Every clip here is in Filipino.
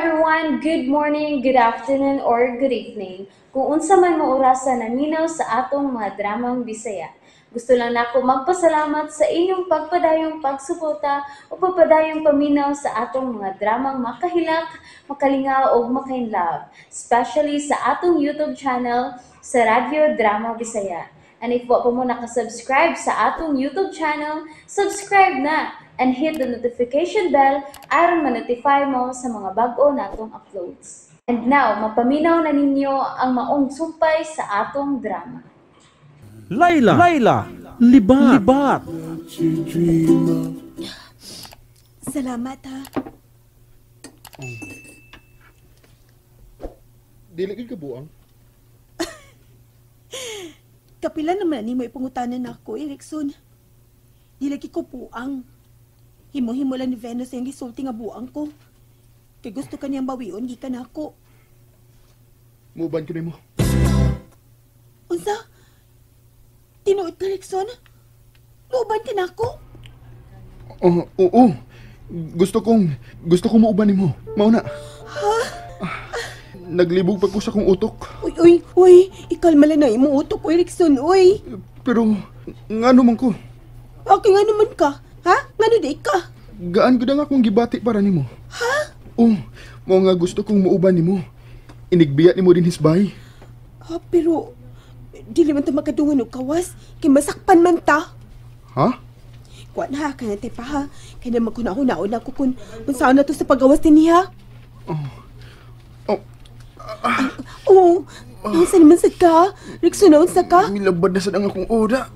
everyone, good morning, good afternoon, or good evening. Kung unsa man mo orasan naminaw sa atong mga dramang Bisaya. Gusto lang nako magpasalamat sa inyong pagpadayong pagsuporta o pagpadayong paminaw sa atong mga dramang makahilak, makalingaw o makainlove, especially sa atong YouTube channel sa Radyo Drama Bisaya. And if wa pa mo nakasubscribe sa atong YouTube channel, subscribe na and hit the notification bell aron ma-notify mo sa mga bag-o natong uploads. And now, mapaminaw na ninyo ang maong sumpay sa atong drama. Layla, libat. Salamat ha. Dili ka buang. Kapila naman ni mo ipangutanan ako, Erickson. Di lagi ko puang. Himo-himo lang ni Venus yung gisulti nga buang ko. Kay gusto ka niyang bawion, gikan ako. Muban ka mo. Unsa? Tinuod ka, Erickson? Luban ka na ako? Oo. Gusto kong mauban mo. Mauna. Ha? Naglibog pa ko sa kong utok. Uy, ikalma lang na imong utok ko, Erickson, uy. Pero, ngano man ko. Okay nga naman ka, ha? Ngano di ka? Gaan ko na nga akong gibati para nimo. Ha? Oh, mo nga gusto kong mauban nimo. Inigbiya nimo din hisbay. Pero, dili man ta makadungan og kawas, kay masakpan man ta. Ha? Kuan ha, kaya tayo pa ha. Kaya naman ko nauna ako kung saan na to sa pagawas din niya. Oo. Saan naman sad ka? Rickson, naunsa ka? Milabad na sa ang akong oda.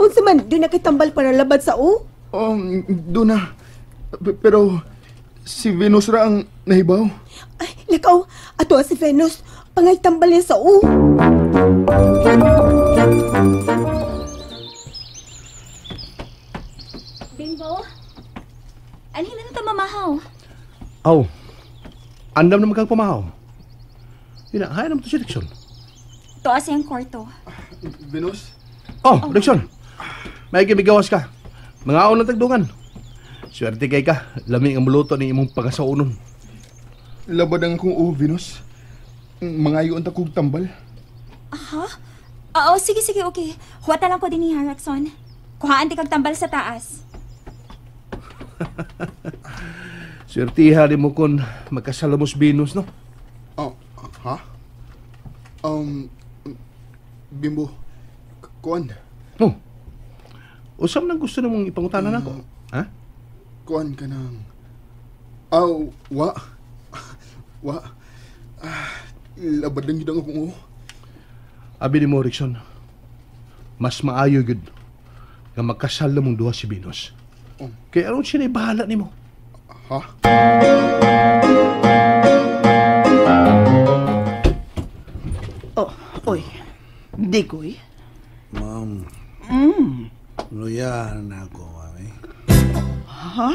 Unsa man, doon na kitambal para labad sa o? Doon na. Pero, si Venus ra ang nahibaw. Ay, lakaw. Ato si Venus. Pangay tambal niya sa o. Bimbo? Anhin na ito mamahaw? Andam naman kang pamahaw. Hinahayan naman ito si Rickson. To as yung kwarto. Venus? Rickson. May kimigawas ka. Mga aon ng tagdungan. Swerte kay ka. Lamig ang muluto ni imong pagasaunon. Labad ang akong Venus. Mangayoon ta kong tambal. Aha? Oo, sige, okay. Huwata lang ko din ni Harrison. Kuhaan di kag tambal sa taas. Swertiha rin mo kung magkasalamos Venus, no? Ha? Bimbo, kuan. Usam nang gusto namang ipangutanan ako. Ha? Kuan ka nang... wa. Labad lang yun akong Abi ni mo, Rickson, mas maayo yun nga magkasal na mong duha si Venus. Kaya aron siya na ibahala ni mo. Ha? Oy. Digoy. Ma'am. Luya na ako, mami. Ha?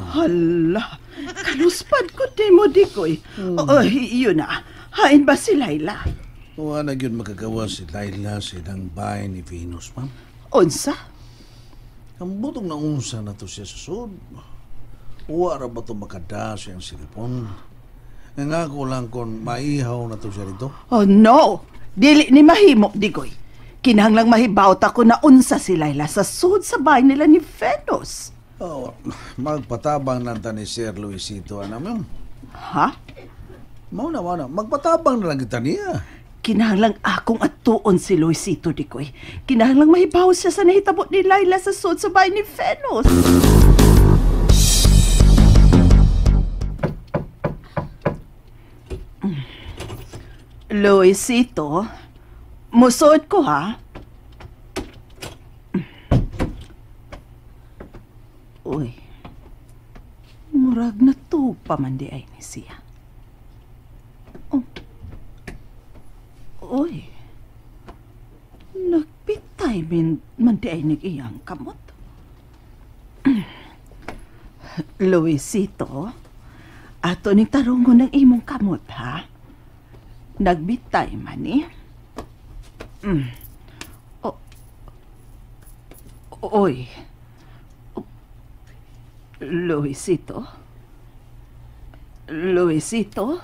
Hala. Kaluspad ko din mo, Digoy. Yun na. Hain ba si Layla? Huwag na yun makagawa si Layla sa ilang bahay ni Venus, ma'am. Unsa? Ang butong na unsa na to siya sa sud. Huwag ra ba ito makada siyang silipon? Nangako lang kung maihaw na to siya rito. No! Dili ni mahimo, Digoy. Kinahanglang mahibawt ako na unsa si Layla sa sud sa bahay nila ni Venus. Magpatabang lang ta ni Sir Luisito, ma'am. Ha? Mauna. Magpatabang na lang kita niya. Kinahanglang akong atuon si Luisito, Digoy. Kinahanglang mahibaw siya sa nahitabo ni Layla sa sud sa bahay ni Venus. Luisito, musod ko ha. Uy, murag na to pamandi ay ni siya. Uy, nagpitay man di ay iyang kamot. Luisito, ato ni tarungon ng imong kamot ha. Nagbitay man eh. Oy. Luisito. Luisito?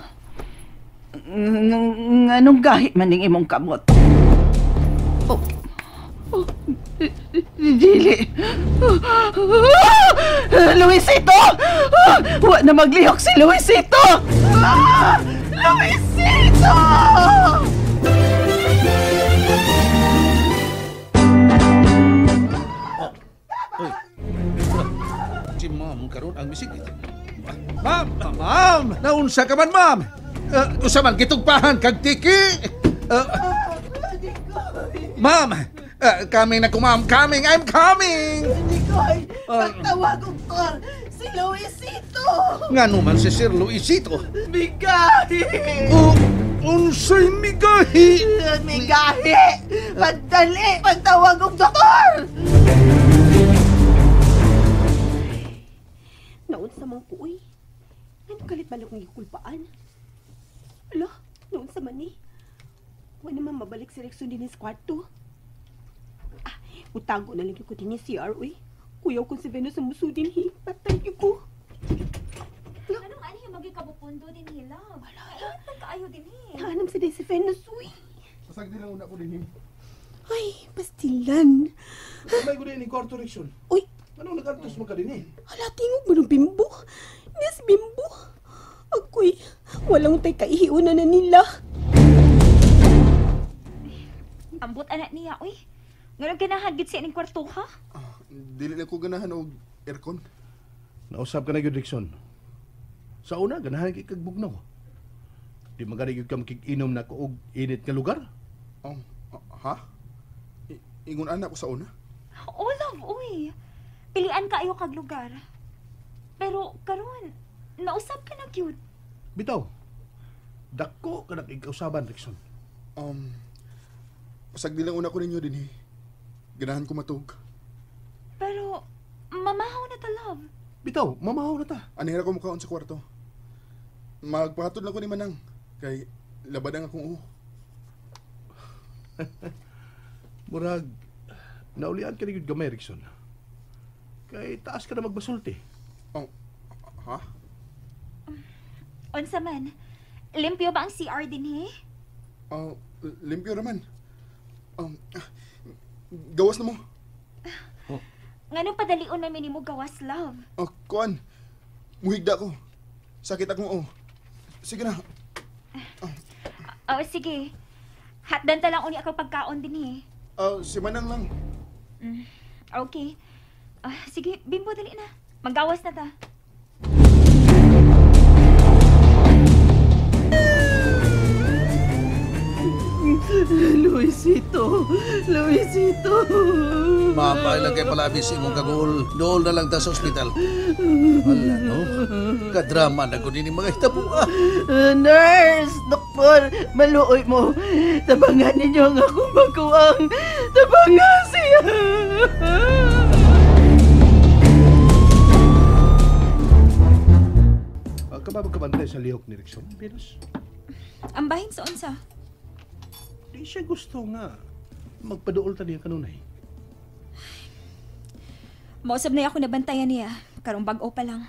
Anong gahi man ning imong kamot? Oh. Dili. Luisito! Wa na maglihok si Luisito! Luisito! Uy. Si ma'am karon ang bisig. Ma'am! Ma'am! Naunsa ka man, ma'am? Usa man gitugpahan kag tiki. Ma'am! Coming na ko, ma'am. Coming! I'm coming! Dikoy, pagtawag ko si Luisito! Nga naman si Sir Luisito. Migahi! Unsay migahi! Migahi! Pagdali! Pagtawag kong doktor! Naon sa mga puoy. Ano kalit balok ng ikulpaan? Ala, naon sa mani. Wala naman mabalik si Rexon din sa kwarto. Utago na lagi ko din ni CR, uy. Kuyaw kong si Venus sa muso din, hi. Patay ko. Anong ani yung magikabupundo din hila? Wala. Pagkaayo din Naanam si si Venus, uy. Pasag din lang una ko din. Ay, pastilan. May ko din ni kwarto Rexon. Uy, Anong nag-artos mo ka din hala, tingog mo ng bimbo. Yes, bimbo. Ako'y walang tay kaihiunan na nila. Ambot anak niya, uy. Ngayon ganahan gid siya ning kwarto, ha? Dili na ko ganahan og aircon. Nausap ka na yun, Rexon. Sa una, ganahan kay kagbugnaw. Di magari yun ka makik-inom na ko og init nga lugar. Ha? Ingon anak ko sa una? Oh, love, uy. Pilian ka ayo kag lugar. Pero karon, nausap ka na cute. Bitaw, dako ka na ikausaban, Rexon. Pasag lang una ko ninyo din eh. Ganahan ko matug. Pero mamahaw na ta, love. Bitaw, mamahaw na ta. Anihira ko mukhaon sa kwarto. Magpahatod lang ko ni Manang. Kay labadang akong Murag, naulian ka na yun gamay, Rexon. Kay taas ka na magbasulti. Ha? Unsa man, limpyo ba ang CR din, he? Limpyo raman. Gawas na mo. Nganong padalion namin nimo gawas, love? Kuan. Muhigda ko. Sakit akong Sige na. Sige. Hatdan ta lang uni ako pagkaon din, he. Si Manang lang. Okay. Sige, bimbo, dali na. Maggawas na ta. Luisito! Luisito! Mapay lang kay palabis imong kagul. Dool na lang ta sa ospital. Wala, no? Kadrama na ko din mga hitabo. Nurse! Doktor! Maluoy mo! Tabangan ninyo ang akong magkuwang! Tabangan siya! Kababag ka bantay sa lihok ni Rexon, Venus? Ang bahin sa unsa? Di siya gusto nga magpaduol ta niya kanunay. Mausap na ako nabantayan niya. Karong bag-o pa lang.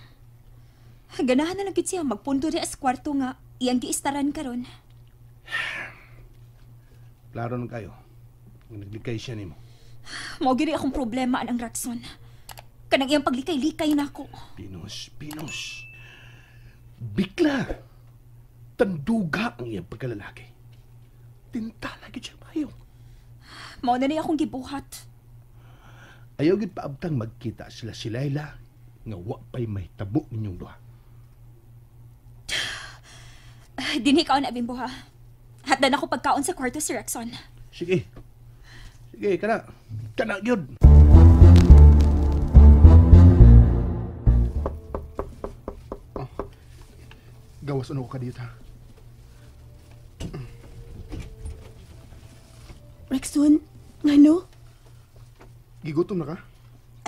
Ganahan na lang gid siya magpundo di as kwarto nga. Iyang giistaran karon. Klaro nun kayo. Naglikay siya nimo. Mao gid akong problema ang Raxon. Kanang iyang paglikay-likay na ako. Pinos. Bigla. Tanduga ang iyang pagkalalaki. Tinta lagi siya mayo. Mao na niya akong gibuhat. Ayaw gid paabtang magkita sila si Layla nga wa pay may tabo ninyong duha. Dinhi kaon na bimbo, ha. Hatdan ako pagkaon sa kwarto si Raxon. Sige, kana. Kana gyud. Gawas ano ko ka dito. Rexon, ngano? Gigutom na ka?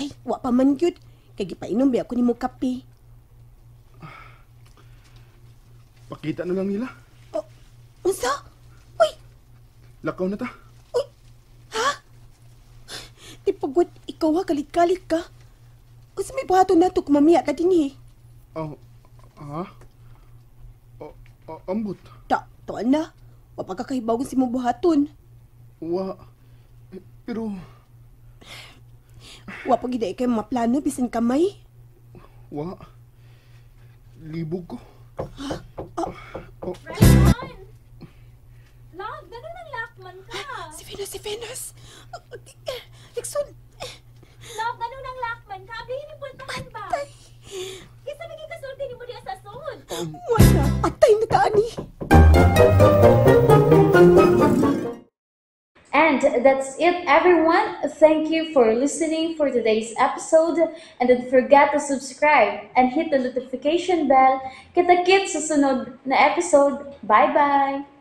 Ay, wa pa man yun. Kaya gipainom ba ako ni mo kape. Pakita na lang nila. Unsa? Uy, Lakaw na ta. di pagod, ikaw ha, kalit-kalit ka. Kasi may buhaton na to kumamiya ka din eh. Ha? Ambot. Tuan na. Wa pa kakahibaw si mo buhaton. Wa. Pero, Wa pa gid kay mga plano bisan kamay. wa. Libog ko. Raymond! Love, ganun ang lakman ka. Si Venus. Lekson. Love, ganun ang lakman ka. Ablihin ni pultahan ba? Kisa maging kasulti ni mo diya sa sud. Wala. Atay na kaani. And that's it, everyone. Thank you for listening for today's episode. And don't forget to subscribe and hit the notification bell. Kita-kits sa sunod na episode. Bye-bye!